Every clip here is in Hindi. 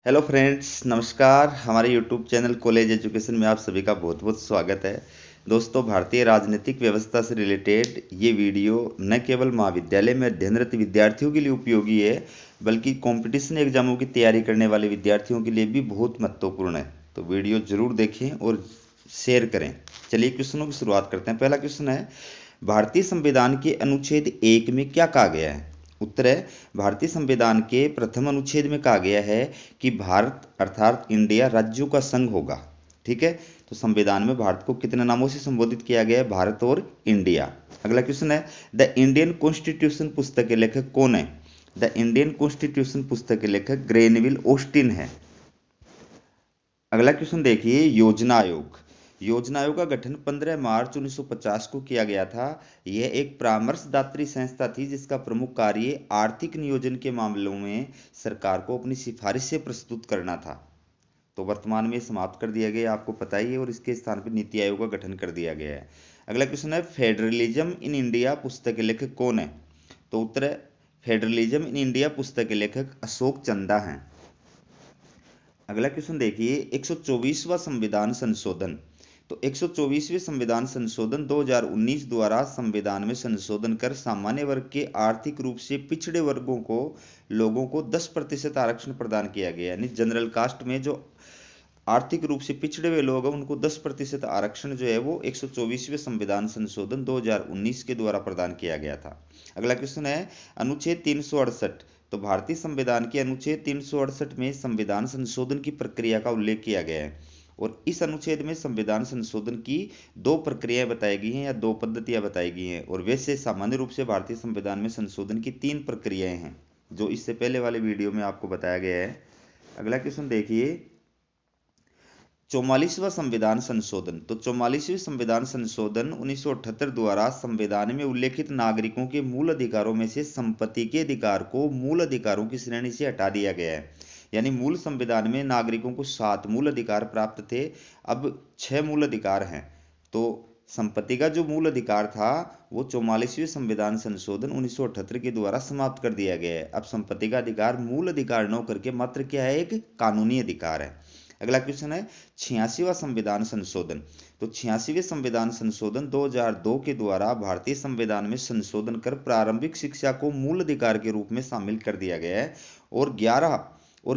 हेलो फ्रेंड्स, नमस्कार। हमारे यूट्यूब चैनल कॉलेज एजुकेशन में आप सभी का बहुत बहुत स्वागत है। दोस्तों, भारतीय राजनीतिक व्यवस्था से रिलेटेड ये वीडियो न केवल महाविद्यालय में अध्ययनरत विद्यार्थियों के लिए उपयोगी है, बल्कि कंपटीशन एग्जामों की तैयारी करने वाले विद्यार्थियों के लिए भी बहुत महत्वपूर्ण है। तो वीडियो जरूर देखें और शेयर करें। चलिए क्वेश्चनों की शुरुआत करते हैं। पहला क्वेश्चन है, भारतीय संविधान के अनुच्छेद 1 में क्या कहा गया है? उत्तर है, भारतीय संविधान के प्रथम अनुच्छेद में कहा गया है कि भारत अर्थात इंडिया राज्यों का संघ होगा। ठीक है, तो संविधान में भारत को कितने नामों से संबोधित किया गया है? भारत और इंडिया। अगला क्वेश्चन है, द इंडियन कॉन्स्टिट्यूशन पुस्तक के लेखक कौन है? द इंडियन कॉन्स्टिट्यूशन पुस्तक के लेखक ग्रेनविल ऑस्टिन है। अगला क्वेश्चन देखिए, योजना आयोग। योजना आयोग का गठन 15 मार्च 1950 को किया गया था। यह एक परामर्शदात्री संस्था थी जिसका प्रमुख कार्य आर्थिक नियोजन के मामलों में सरकार को अपनी सिफारिशें प्रस्तुत करना था। तो वर्तमान में समाप्त कर दिया गया, आपको पता ही है, और इसके स्थान पर नीति आयोग का गठन कर दिया गया है। अगला क्वेश्चन है, फेडरलिज्म इन इंडिया पुस्तक के लेखक कौन है? तो उत्तर है, फेडरलिज्म इन इंडिया पुस्तक के लेखक अशोक चंदा हैं। अगला क्वेश्चन देखिए, 124वां संविधान संशोधन। तो 124वें संविधान संशोधन 2019 द्वारा संविधान में संशोधन कर सामान्य वर्ग के आर्थिक रूप से पिछड़े वर्गों को लोगों को 10% आरक्षण प्रदान किया गया। यानी जनरल कास्ट में जो आर्थिक रूप से पिछड़े हुए लोग हैं उनको 10% आरक्षण जो है वो 124वें संविधान संशोधन 2019 के द्वारा प्रदान किया गया था। अगला क्वेश्चन है, अनुच्छेद 368। तो भारतीय संविधान के अनुच्छेद 368 में संविधान संशोधन की प्रक्रिया का उल्लेख किया गया है, और इस अनुच्छेद में संविधान संशोधन की दो प्रक्रियाएं बताई गई हैं या दो पद्धतियां बताई गई हैं। और वैसे सामान्य रूप से भारतीय संविधान में संशोधन की 3 प्रक्रियाएं हैं, जो इससे पहले वाले वीडियो में आपको बताया गया है। अगला क्वेश्चन देखिए, 44वां संविधान संशोधन। तो 44वें संविधान संशोधन 1978 द्वारा संविधान में उल्लेखित नागरिकों के मूल अधिकारों में से संपत्ति के अधिकार को मूल अधिकारों की श्रेणी से हटा दिया गया है। यानी मूल संविधान में नागरिकों को 7 मूल अधिकार प्राप्त थे, अब 6 मूल अधिकार हैं। तो संपत्ति का जो मूल अधिकार था वो 44वें संविधान संशोधन 1978 के द्वारा समाप्त कर दिया गया है। अब संपत्ति का अधिकार मूल अधिकार न होकर के मात्र क्या है, एक कानूनी अधिकार है। अगला क्वेश्चन है, 86वां संविधान संशोधन। तो 86वें संविधान संशोधन 2002 के द्वारा भारतीय संविधान में संशोधन कर प्रारंभिक शिक्षा को मूल अधिकार के रूप में शामिल कर दिया गया है, और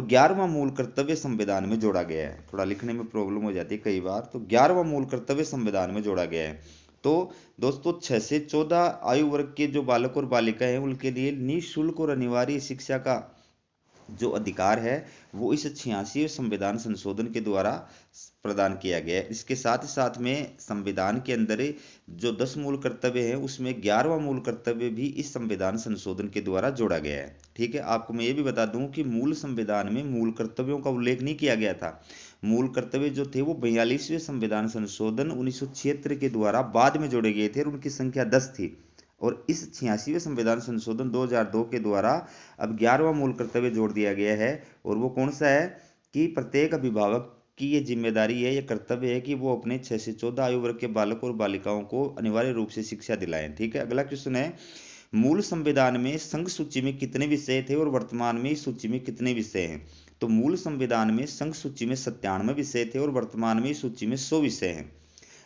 11वां मूल कर्तव्य संविधान में जोड़ा गया है। थोड़ा लिखने में प्रॉब्लम हो जाती है कई बार, तो 11वां मूल कर्तव्य संविधान में जोड़ा गया है। तो दोस्तों, 6 से 14 आयु वर्ग के जो बालक और बालिका हैं उनके लिए निःशुल्क और अनिवार्य शिक्षा का जो अधिकार है वो इस 86वें संविधान संशोधन के द्वारा प्रदान किया गया है। इसके साथ ही साथ में संविधान के अंदर जो 10 मूल कर्तव्य हैं उसमें 11वां मूल कर्तव्य भी इस संविधान संशोधन के द्वारा जोड़ा गया है। ठीक है, आपको मैं ये भी बता दूं कि मूल संविधान में मूल कर्तव्यों का उल्लेख नहीं किया गया था। मूल कर्तव्य जो थे वो 42वें संविधान संशोधन 1976 के द्वारा बाद में जोड़े गए थे, और उनकी संख्या 10 थी। और इस 86वें संविधान संशोधन 2002 के द्वारा अब 11वां मूल कर्तव्य जोड़ दिया गया है, और वो कौन सा है कि प्रत्येक अभिभावक की ये जिम्मेदारी है, ये कर्तव्य है कि वो अपने 6 से 14 आयु वर्ग के बालक और बालिकाओं को अनिवार्य रूप से शिक्षा दिलाएं। ठीक है, अगला क्वेश्चन है, मूल संविधान में संघ सूची में कितने विषय थे और वर्तमान में इस सूची में कितने विषय हैं? तो मूल संविधान में संघ सूची में 97 विषय थे और वर्तमान में इस सूची में 100 विषय हैं।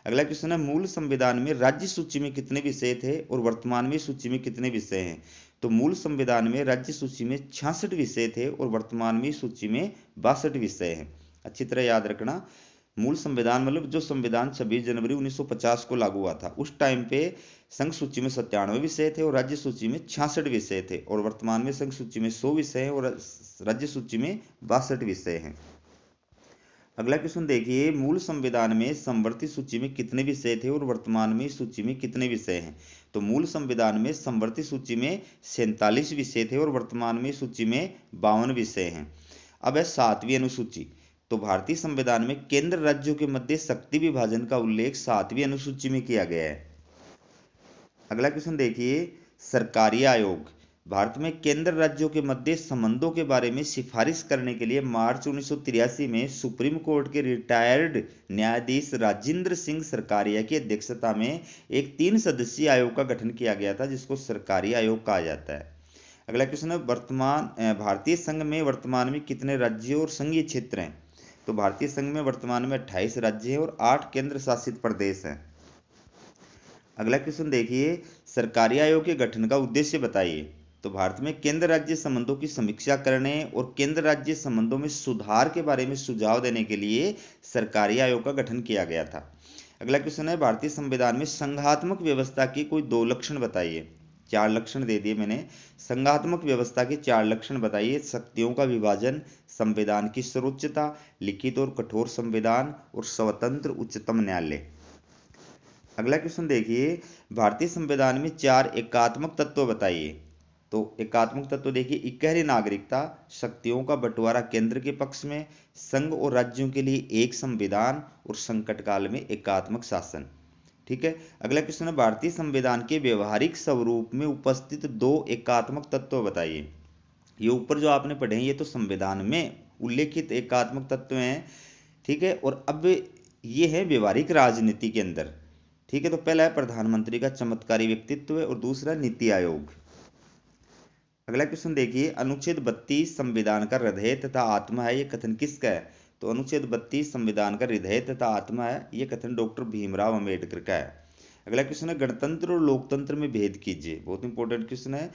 अगला क्वेश्चन है, मूल संविधान में राज्य सूची में कितने विषय थे और वर्तमान में सूची में कितने विषय हैं? तो मूल संविधान में राज्य सूची में 66 विषय थे और वर्तमान में सूची में 62 विषय हैं। अच्छी तरह याद रखना, मूल संविधान मतलब जो संविधान 26 जनवरी 1950 को लागू हुआ था, उस टाइम पे संघ सूची में 97 विषय थे और राज्य सूची में 66 विषय थे, और वर्तमान में संघ सूची में 100 विषय हैं और राज्य सूची में 62 विषय हैं। अगला क्वेश्चन देखिए, मूल संविधान में समवर्ती सूची में कितने विषय थे और वर्तमान में सूची में कितने विषय हैं? तो मूल संविधान में समवर्ती सूची में 47 विषय थे और वर्तमान में सूची में 52 विषय हैं। अब है 7वीं अनुसूची। तो भारतीय संविधान में केंद्र राज्यों के मध्य शक्ति विभाजन का उल्लेख 7वीं अनुसूची में किया गया है। अगला क्वेश्चन देखिए, सरकारी आयोग। भारत में केंद्र राज्यों के मध्य संबंधों के बारे में सिफारिश करने के लिए मार्च 1983 में सुप्रीम कोर्ट के रिटायर्ड न्यायाधीश राजेंद्र सिंह सरकारिया की अध्यक्षता में एक 3 सदस्यीय आयोग का गठन किया गया था, जिसको सरकारी आयोग कहा जाता है। अगला क्वेश्चन है भारतीय संघ में वर्तमान में कितने राज्य और संघीय क्षेत्र हैं? तो भारतीय संघ में वर्तमान में 28 राज्य हैं और 8 केंद्र शासित प्रदेश हैं। अगला क्वेश्चन देखिए, सरकारी आयोग के गठन का उद्देश्य बताइए। तो भारत में केंद्र राज्य संबंधों की समीक्षा करने और केंद्र राज्य संबंधों में सुधार के बारे में सुझाव देने के लिए सरकारी आयोग का गठन किया गया था। अगला क्वेश्चन है, भारतीय संविधान में संघात्मक व्यवस्था की कोई 2 लक्षण बताइए। 4 लक्षण दे दिए मैंने। संघात्मक व्यवस्था के 4 लक्षण बताइए। शक्तियों का विभाजन, संविधान की सर्वोच्चता, लिखित और कठोर संविधान और स्वतंत्र उच्चतम न्यायालय। अगला क्वेश्चन देखिए, भारतीय संविधान में 4 एकात्मक तत्व बताइए। तो एकात्मक तत्व देखिए, इकहरी नागरिकता, शक्तियों का बंटवारा केंद्र के पक्ष में, संघ और राज्यों के लिए एक संविधान और संकट काल में एकात्मक शासन। ठीक है। अगला क्वेश्चन है, भारतीय संविधान के व्यवहारिक स्वरूप में उपस्थित 2 एकात्मक तत्व बताइए। ये ऊपर जो आपने पढ़े हैं ये तो संविधान में उल्लेखित एकात्मक तत्व हैं। ठीक है। और अब ये है व्यवहारिक राजनीति के अंदर। ठीक है। तो पहला है प्रधानमंत्री का चमत्कारी व्यक्तित्व और दूसरा नीति आयोग। अगला क्वेश्चन देखिए, अनुच्छेद 32 संविधान का हृदय तथा आत्मा है, ये कथन किसका है? तो अनुच्छेद 32 संविधान का हृदय तथा आत्मा है, ये कथन डॉक्टर भीमराव अंबेडकर का है। अगला क्वेश्चन है, गणतंत्र और लोकतंत्र में भेद कीजिए। बहुत इंपॉर्टेंट क्वेश्चन है।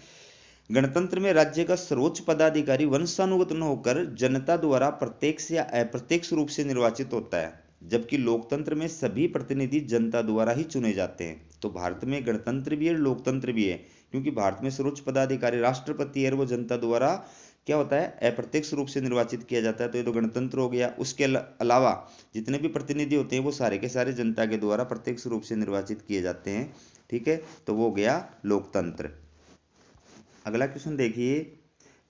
गणतंत्र में राज्य का सर्वोच्च पदाधिकारी वंशानुगत न होकर जनता द्वारा प्रत्यक्ष या अप्रत्यक्ष रूप से निर्वाचित होता है, जबकि लोकतंत्र में सभी प्रतिनिधि जनता द्वारा ही चुने जाते हैं। तो भारत में गणतंत्र भी है, लोकतंत्र भी है, क्योंकि भारत में सर्वोच्च पदाधिकारी राष्ट्रपति है, वो जनता द्वारा क्या होता है, अप्रत्यक्ष रूप से निर्वाचित किया जाता है। तो ये तो गणतंत्र हो गया। उसके अलावा जितने भी प्रतिनिधि होते हैं वो सारे के सारे जनता के द्वारा प्रत्यक्ष रूप से निर्वाचित किए जाते हैं। ठीक है। तो वो गया लोकतंत्र। अगला क्वेश्चन देखिए,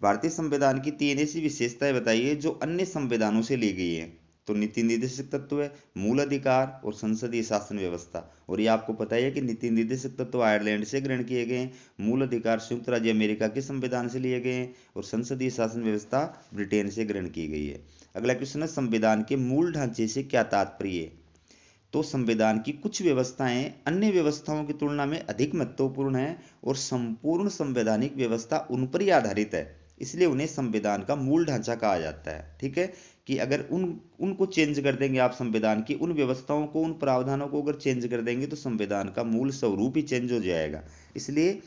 भारतीय संविधान की 3 ऐसी विशेषताएं बताइए जो अन्य संविधानों से ली गई है। तो नीति निर्देशक तत्व है, मूल अधिकार और संसदीय शासन व्यवस्था। और ये आपको पता है कि नीति निर्देशक तत्व आयरलैंड से ग्रहण किए गए हैं, मूल अधिकार संयुक्त राज्य अमेरिका के संविधान से लिए गए हैं और संसदीय शासन व्यवस्था ब्रिटेन से ग्रहण की गई है। अगला क्वेश्चन है, संविधान के मूल ढांचे से क्या तात्पर्य है? तो संविधान की कुछ व्यवस्थाएं अन्य व्यवस्थाओं की तुलना में अधिक महत्वपूर्ण है और संपूर्ण संवैधानिक व्यवस्था उन पर ही आधारित है, इसलिए उन्हें संविधान का मूल ढांचा कहा जाता है। ठीक है। कि अगर उनको चेंज कर देंगे आप, संविधान की उन व्यवस्थाओं को, उन प्रावधानों को अगर चेंज कर देंगे तो संविधान का मूल स्वरूप ही चेंज हो जाएगा। इसलिए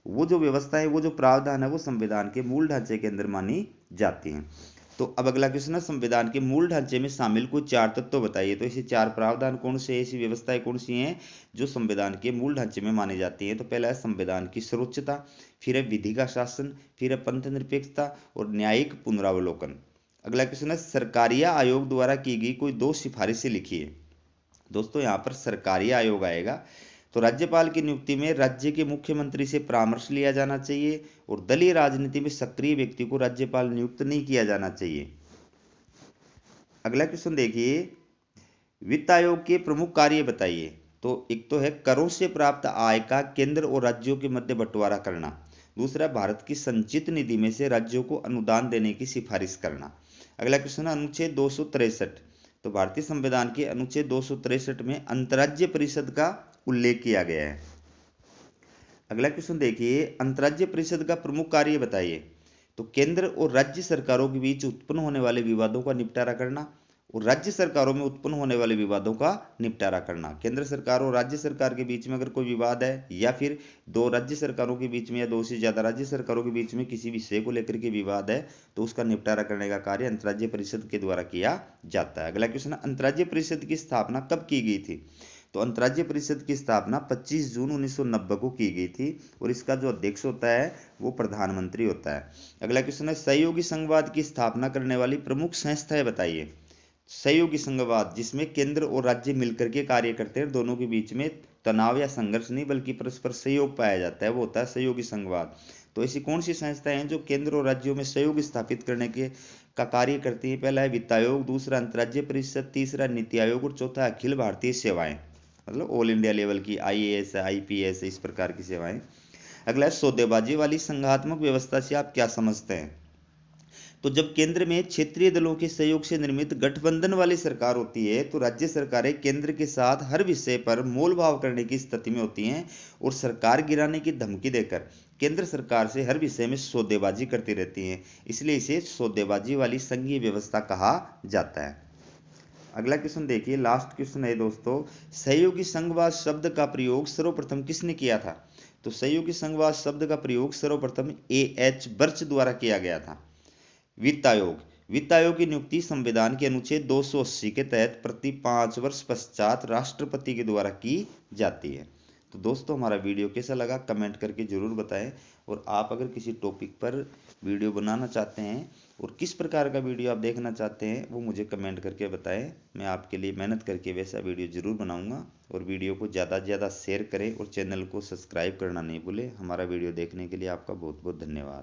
वो जो व्यवस्था है, वो जो प्रावधान है, वो संविधान के मूल ढांचे के अंदर मानी जाती हैं। तो अब अगला क्वेश्चन है, संविधान के मूल ढांचे में शामिल कुछ 4 तत्व बताइए। तो ऐसे 4 प्रावधान कौन से, ऐसी व्यवस्थाएं कौन सी हैं जो संविधान के मूल ढांचे में मानी जाती हैं? तो पहला है संविधान की सर्वोच्चता, फिर है विधि का शासन, फिर है पंथ निरपेक्षता और न्यायिक पुनरावलोकन। अगला क्वेश्चन है, सरकारी आयोग द्वारा की गई कोई 2 सिफारिशें लिखिए। दोस्तों यहाँ पर सरकारी आयोग आएगा। तो राज्यपाल की नियुक्ति में राज्य के मुख्यमंत्री से परामर्श लिया जाना चाहिए और दलीय राजनीति में सक्रिय व्यक्ति को राज्यपाल नियुक्त नहीं किया जाना चाहिए। अगला क्वेश्चन देखिए, वित्त आयोग के प्रमुख कार्य बताइए। तो एक तो है करों से प्राप्त आय का केंद्र और राज्यों के मध्य बंटवारा करना, दूसरा भारत की संचित निधि में से राज्यों को अनुदान देने की सिफारिश करना। अगला क्वेश्चन है, अनुच्छेद 263। तो भारतीय संविधान के अनुच्छेद 263 में अंतर्राज्य परिषद का उल्लेख किया गया है। अगला क्वेश्चन देखिए, अंतर्राज्य परिषद का प्रमुख कार्य बताइए। तो केंद्र और राज्य सरकारों के बीच उत्पन्न होने वाले विवादों का निपटारा करना और राज्य सरकारों में उत्पन्न होने वाले विवादों का निपटारा करना। केंद्र सरकार और राज्य सरकार के बीच में अगर कोई विवाद है, या फिर 2 राज्य सरकारों के बीच में या 2 से ज्यादा राज्य सरकारों के बीच में किसी विषय को लेकर के विवाद है, तो उसका निपटारा करने का कार्य अंतर्राज्य परिषद के द्वारा किया जाता है। अगला क्वेश्चन, अंतर्राज्य परिषद की स्थापना कब की गई थी? तो अंतर्राज्य परिषद की स्थापना 25 जून 1990 को की गई थी और इसका जो अध्यक्ष होता है वो प्रधानमंत्री होता है। अगला क्वेश्चन है, सहयोगी संघवाद की स्थापना करने वाली प्रमुख संस्थाएं बताइए। सहयोगी संघवाद जिसमें केंद्र और राज्य मिलकर के कार्य करते हैं, दोनों के बीच में तनाव या संघर्ष नहीं बल्कि परस्पर सहयोग पाया जाता है, वो होता है सहयोगी संघवाद। तो ऐसी कौन सी संस्थाएं हैं जो केंद्र और राज्यों में सहयोग स्थापित करने के का कार्य करती है? पहला है वित्त आयोग, दूसरा अंतर्राज्य परिषद, तीसरा नीति आयोग और चौथा अखिल भारतीय सेवाएं, मतलब ऑल इंडिया लेवल की IAS IPS इस प्रकार की सेवाएं। अगला है, सौदेबाजी वाली संघात्मक व्यवस्था से आप क्या समझते हैं? तो जब केंद्र में क्षेत्रीय दलों के सहयोग से निर्मित गठबंधन वाली सरकार होती है तो राज्य सरकारें केंद्र के साथ हर विषय पर मोल भाव करने की स्थिति में होती हैं और सरकार गिराने की धमकी देकर केंद्र सरकार से हर विषय में सौदेबाजी करती रहती हैं, इसलिए इसे सौदेबाजी वाली संघीय व्यवस्था कहा जाता है। अगला क्वेश्चन देखिए, लास्ट क्वेश्चन है दोस्तों, सहयोगी संघवाद शब्द का प्रयोग सर्वप्रथम किसने किया था? तो सहयोगी संघवाद शब्द का प्रयोग सर्वप्रथम A.H. बर्च द्वारा किया गया था। वित्त आयोग, वित्त आयोग की नियुक्ति संविधान के अनुच्छेद 280 के तहत प्रति 5 वर्ष पश्चात राष्ट्रपति के द्वारा की जाती है। तो दोस्तों हमारा वीडियो कैसा लगा कमेंट करके जरूर बताएं, और आप अगर किसी टॉपिक पर वीडियो बनाना चाहते हैं और किस प्रकार का वीडियो आप देखना चाहते हैं वो मुझे कमेंट करके बताएं। मैं आपके लिए मेहनत करके वैसा वीडियो जरूर बनाऊंगा। और वीडियो को ज़्यादा से ज़्यादा शेयर करें और चैनल को सब्सक्राइब करना नहीं भूलें। हमारा वीडियो देखने के लिए आपका बहुत बहुत धन्यवाद।